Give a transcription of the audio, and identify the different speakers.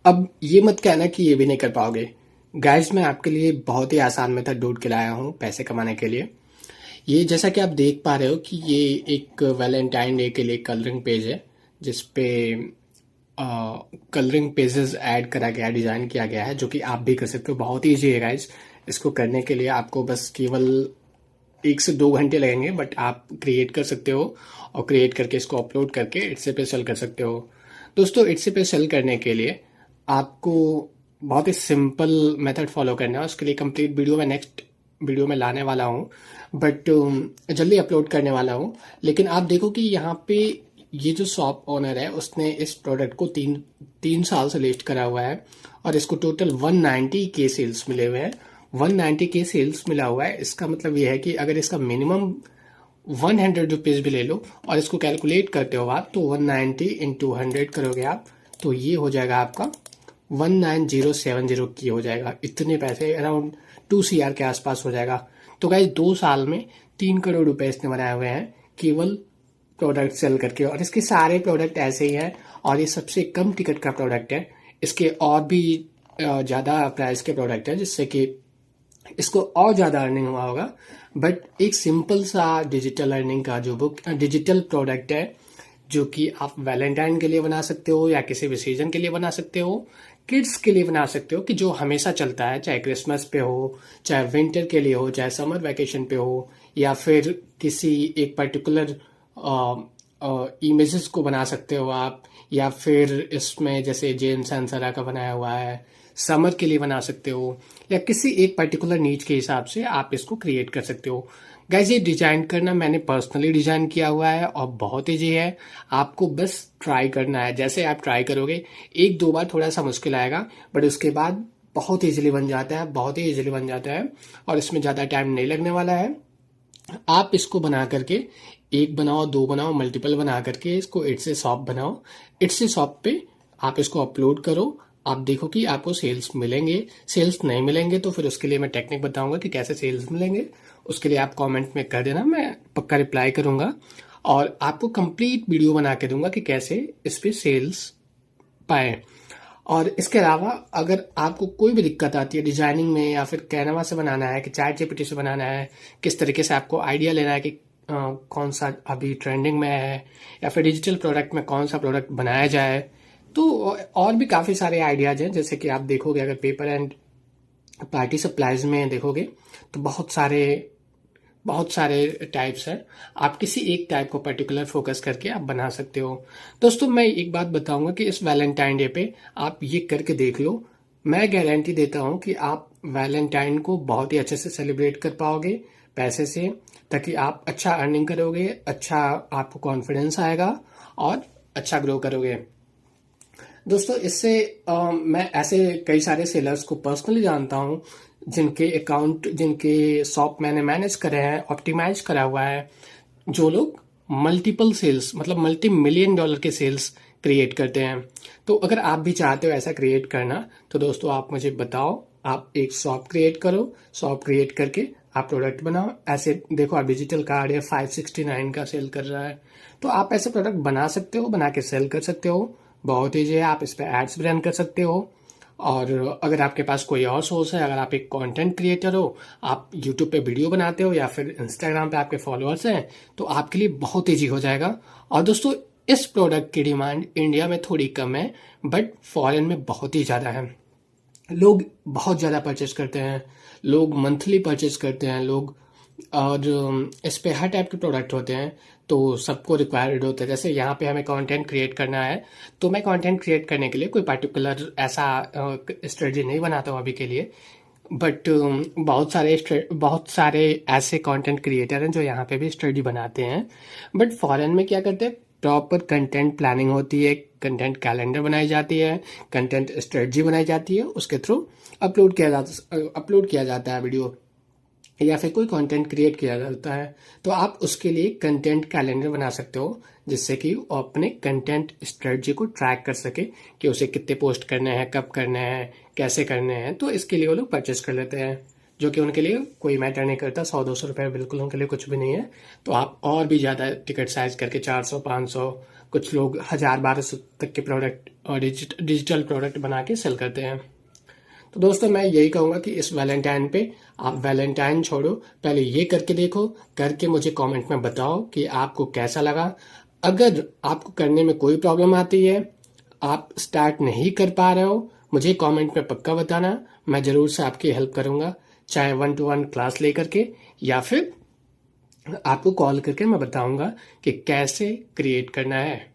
Speaker 1: अब ये मत कहना कि ये भी नहीं कर पाओगे। गाइस, मैं आपके लिए बहुत ही आसान मेथड ढूंढ के लाया हूँ पैसे कमाने के लिए। ये जैसा कि आप देख पा रहे हो कि ये एक वैलेंटाइन डे के लिए कलरिंग पेज है, जिस पे कलरिंग पेजेस ऐड करा गया, डिज़ाइन किया गया है, जो कि आप भी कर सकते हो। बहुत ही ईजी है गाइस। इसको करने के लिए आपको बस केवल 1 से 2 घंटे लगेंगे, बट आप क्रिएट कर सकते हो और क्रिएट करके इसको अपलोड करके इट्से पे सेल कर सकते हो। दोस्तों, इट्से पे सेल करने के लिए आपको बहुत ही सिंपल मेथड फॉलो करना है। उसके लिए कंप्लीट वीडियो मैं नेक्स्ट वीडियो में लाने वाला हूँ, बट जल्दी अपलोड करने वाला हूँ। लेकिन आप देखो कि यहाँ पे ये जो शॉप ओनर है उसने इस प्रोडक्ट को तीन तीन साल से लिस्ट करा हुआ है और इसको टोटल 190 के सेल्स मिले हुए हैं। 190 के सेल्स मिला हुआ है, इसका मतलब ये है कि अगर इसका मिनिमम 100 रुपीज़ भी ले लो और इसको कैलकुलेट करते हो आप, तो 190 इंटू 100 करोगे आप, तो ये हो जाएगा आपका 19070 की हो जाएगा। इतने पैसे अराउंड 2 CR के आसपास हो जाएगा। तो गाइस, 2 साल में 3 करोड़ रुपए इसने बनाए हुए हैं केवल प्रोडक्ट सेल करके। और इसके सारे प्रोडक्ट ऐसे ही हैं और ये सबसे कम टिकट का प्रोडक्ट है। इसके और भी ज़्यादा प्राइस के प्रोडक्ट हैं, जिससे कि इसको और ज़्यादा अर्निंग हुआ होगा। बट एक सिंपल सा डिजिटल अर्निंग का जो डिजिटल प्रोडक्ट है, जो कि आप वैलेंटाइन के लिए बना सकते हो या किसी भी सीजन के लिए बना सकते हो, किड्स के लिए बना सकते हो, कि जो हमेशा चलता है, चाहे क्रिसमस पे हो, चाहे विंटर के लिए हो, चाहे समर वैकेशन पे हो, या फिर किसी एक पर्टिकुलर इमेजेस को बना सकते हो आप, या फिर इसमें जैसे जेम्स एंसरा का बनाया हुआ है, समर के लिए बना सकते हो, या किसी एक पर्टिकुलर नीड के हिसाब से आप इसको क्रिएट कर सकते हो। गाइस, ये डिजाइन करना मैंने पर्सनली डिजाइन किया हुआ है और बहुत ईजी है। आपको बस ट्राई करना है। जैसे आप ट्राई करोगे, 1-2 बार थोड़ा सा मुश्किल आएगा, बट उसके बाद बहुत ईजिली बन जाता है, बहुत ही ईजिली बन जाता है और इसमें ज़्यादा टाइम नहीं लगने वाला है। आप इसको बना करके एक बनाओ, दो बनाओ, मल्टीपल बना करके इसको इट से शॉप बनाओ। इट से शॉप पे आप इसको अपलोड करो। आप देखो कि आपको सेल्स मिलेंगे। सेल्स नहीं मिलेंगे तो फिर उसके लिए मैं टेक्निक बताऊंगा कि कैसे सेल्स मिलेंगे। उसके लिए आप कमेंट में कर देना, मैं पक्का रिप्लाई करूंगा और आपको कंप्लीट वीडियो बना के दूंगा कि कैसे इस पे सेल्स पाए। और इसके अलावा अगर आपको कोई भी दिक्कत आती है डिजाइनिंग में, या फिर कैनवा से बनाना है कि चैट जीपीटी से बनाना है, किस तरीके से आपको आइडिया लेना है कि कौन सा अभी ट्रेंडिंग में है, या फिर डिजिटल प्रोडक्ट में कौन सा प्रोडक्ट बनाया जाए, तो और भी काफ़ी सारे आइडियाज हैं। जैसे कि आप देखोगे, अगर पेपर एंड पार्टी सप्लाईज में देखोगे, तो बहुत सारे टाइप्स हैं। आप किसी एक टाइप को पर्टिकुलर फोकस करके आप बना सकते हो। दोस्तों, मैं एक बात बताऊंगा कि इस वैलेंटाइन डे पे आप ये करके देख लो। मैं गारंटी देता हूँ कि आप वैलेंटाइन को बहुत ही अच्छे से सेलिब्रेट कर पाओगे पैसे से, ताकि आप अच्छा अर्निंग करोगे, अच्छा आपको कॉन्फिडेंस आएगा और अच्छा ग्रो करोगे। दोस्तों, इससे मैं ऐसे कई सारे सेलर्स को पर्सनली जानता हूँ, जिनके शॉप मैंने मैनेज करे हैं, ऑप्टिमाइज करा हुआ है, जो लोग मल्टीपल सेल्स, मतलब $multi-million के सेल्स क्रिएट करते हैं। तो अगर आप भी चाहते हो ऐसा क्रिएट करना, तो दोस्तों आप मुझे बताओ। आप एक शॉप क्रिएट करो, शॉप क्रिएट करके आप प्रोडक्ट बनाओ। ऐसे देखो, आप डिजिटल कार्ड है 569 का सेल कर रहा है, तो आप ऐसे प्रोडक्ट बना सकते हो, बना के सेल कर सकते हो। बहुत ईजी है। आप इस पर एड्स भी रन कर सकते हो। और अगर आपके पास कोई और सोर्स है, अगर आप एक कंटेंट क्रिएटर हो, आप यूट्यूब पे वीडियो बनाते हो या फिर इंस्टाग्राम पे आपके फॉलोअर्स हैं, तो आपके लिए बहुत ईजी हो जाएगा। और दोस्तों, इस प्रोडक्ट की डिमांड इंडिया में थोड़ी कम है, बट फॉरेन में बहुत ही ज़्यादा है। लोग बहुत ज़्यादा परचेज करते हैं, लोग मंथली परचेज करते हैं लोग। और इस पे हर टाइप के प्रोडक्ट होते हैं, तो सबको रिक्वायर्ड होता है। जैसे यहाँ पे हमें कंटेंट क्रिएट करना है, तो मैं कंटेंट क्रिएट करने के लिए कोई पर्टिकुलर ऐसा स्ट्रेटजी नहीं बनाता हूँ अभी के लिए, बट बहुत सारे ऐसे कंटेंट क्रिएटर हैं जो यहाँ पे भी स्ट्रेटजी बनाते हैं। बट फॉरेन में क्या करते हैं, प्रॉपर कंटेंट प्लानिंग होती है, कंटेंट कैलेंडर बनाई जाती है, कंटेंट स्ट्रेटजी बनाई जाती है, उसके थ्रू अपलोड किया जाता है वीडियो, या फिर कोई कंटेंट क्रिएट किया जाता है। तो आप उसके लिए कंटेंट कैलेंडर बना सकते हो, जिससे कि वो अपने कंटेंट स्ट्रेटजी को ट्रैक कर सके कि उसे कितने पोस्ट करने हैं, कब करने हैं, कैसे करने हैं। तो इसके लिए वो लोग परचेस कर लेते हैं, जो कि उनके लिए कोई मैटर नहीं करता। 100-200 रुपये बिल्कुल उनके लिए कुछ भी नहीं है। तो आप और भी ज़्यादा टिकट साइज करके 400, 500, कुछ लोग 1000-1200 तक के प्रोडक्ट और डिजिटल प्रोडक्ट बना के सेल करते हैं। तो दोस्तों मैं यही कहूँगा कि इस वैलेंटाइन पे आप वैलेंटाइन छोड़ो, पहले ये करके देखो, करके मुझे कमेंट में बताओ कि आपको कैसा लगा। अगर आपको करने में कोई प्रॉब्लम आती है, आप स्टार्ट नहीं कर पा रहे हो, मुझे कमेंट में पक्का बताना, मैं ज़रूर से आपकी हेल्प करूँगा, चाहे 1-to-1 क्लास लेकर के या फिर आपको कॉल करके मैं बताऊँगा कि कैसे क्रिएट करना है।